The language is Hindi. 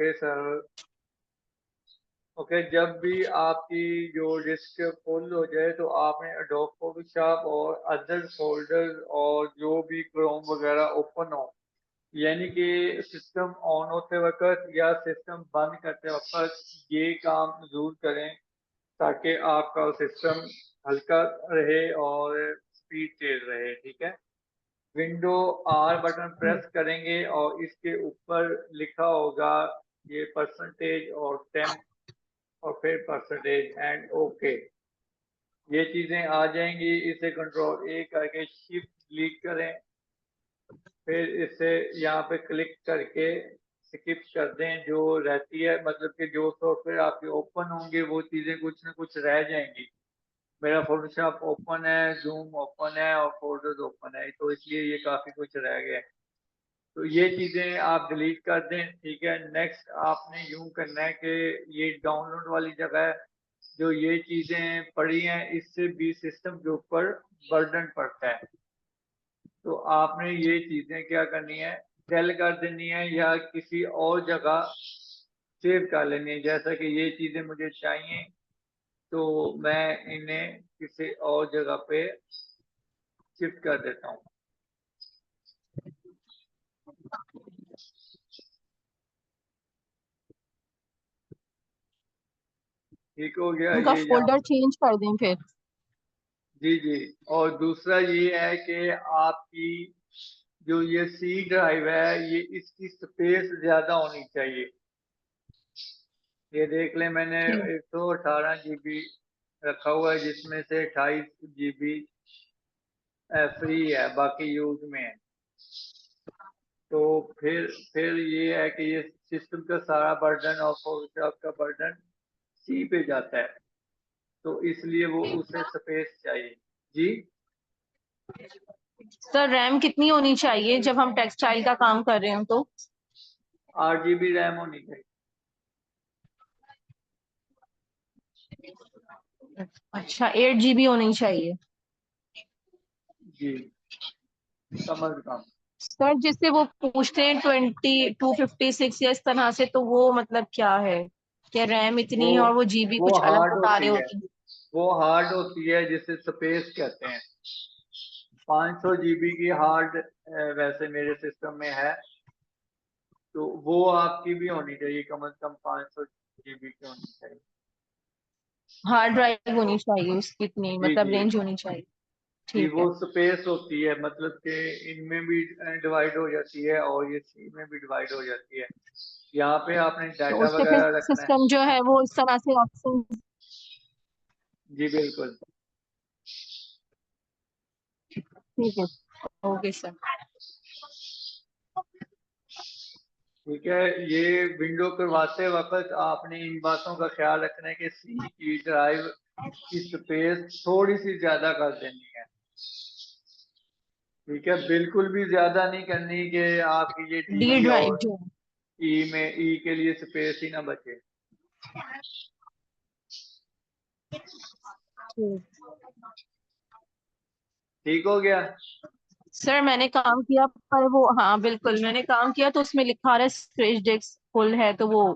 Okay sir. ओके, जब भी आपकी जो डिस्क फुल हो जाए तो आपने एडोब फोटोशॉप और अदर फोल्डर और जो भी क्रोम वगैरह ओपन हो, यानी कि सिस्टम ऑन होते वक्त या सिस्टम बंद करते वक्त ये काम जरूर करें ताकि आपका सिस्टम हल्का रहे और स्पीड तेज रहे। ठीक है। विंडो आर बटन प्रेस करेंगे और इसके ऊपर लिखा होगा ये परसेंटेज और टेम्प और फिर परसेंटेज एंड ओके, ये चीजें आ जाएंगी। इसे कंट्रोल ए करके शिफ्ट क्लिक करें, फिर इसे यहाँ पे क्लिक करके स्किप कर दें जो रहती है, मतलब कि जो सॉफ्टवेयर आपके ओपन होंगे वो चीजें कुछ ना कुछ रह जाएंगी। मेरा फोटोशॉप ओपन है, जूम ओपन है और फोल्डर्स ओपन है, तो इसलिए ये काफी कुछ रह गया है। तो ये चीजें आप डिलीट कर दें। ठीक है। नेक्स्ट आपने यूं करना है कि ये डाउनलोड वाली जगह है, जो ये चीजें पड़ी हैं इससे भी सिस्टम के ऊपर बर्डन पड़ता है। तो आपने ये चीजें क्या करनी है, सेल कर देनी है या किसी और जगह सेव कर लेनी है। जैसा कि ये चीजें मुझे चाहिए तो मैं इन्हें किसी और जगह पे शिफ्ट कर देता हूँ। ठीक हो गया उनका ये यहाँ। फोल्डर चेंज कर दें फिर। जी जी। और दूसरा ये है कि आपकी जो ये सी ड्राइव है ये इसकी स्पेस ज्यादा होनी चाहिए। ये देख लें, मैंने ठीक। 118 GB रखा हुआ है जिसमें से 28 GB फ्री है, बाकी यूज में है। तो फिर ये है कि ये सिस्टम का सारा बर्डन और फोटोशॉप का बर्डन सी पे जाता है, तो इसलिए वो उसे स्पेस चाहिए। जी। सर रैम कितनी होनी चाहिए जब हम टेक्सटाइल का काम कर रहे हो तो? 8 GB रैम होनी चाहिए। अच्छा, 8 GB होनी चाहिए। जी, समझ गया। सर जिससे वो पूछते हैं 2256 या इस तरह से, तो वो मतलब क्या है? क्या रैम वो इतनी है और वो जीबी वो कुछ अलग हार्ड बता रहे होती है, होते हैं? वो हार्ड होती है जिसे स्पेस कहते हैं। 500 GB की हार्ड वैसे मेरे सिस्टम में है, तो वो आपकी भी होनी चाहिए, कम से कम 500 GB की होनी चाहिए। हार्ड ड्राइव होनी चाहिए उसकी, इतनी जी मतलब जी रेंज होनी चाहिए। जी। ठीक वो है। स्पेस होती है, मतलब कि इनमें भी डिवाइड हो जाती है और ये सी में भी डिवाइड हो जाती है। यहाँ पे आपने तो डाटा उसके फिर वगैरह रखना है। सिस्टम जो है वो इस तरह से ऑप्शन। जी बिल्कुल। ठीक है। Okay sir. ठीक है। ये विंडो करवाते वक्त आपने इन बातों का ख्याल रखना है कि सी की ड्राइव की स्पेस थोड़ी सी ज्यादा कर देनी है। ठीक है। बिल्कुल भी ज्यादा नहीं करनी कि आपकी ये डी डी ड्राइव और जो है। ई के लिए स्पेस ही ना बचे। ठीक। ठीक हो गया। सर मैंने काम किया, पर वो हाँ बिल्कुल मैंने काम किया तो उसमें लिखा रहा है स्ट्रेच डिस्क फुल है, तो वो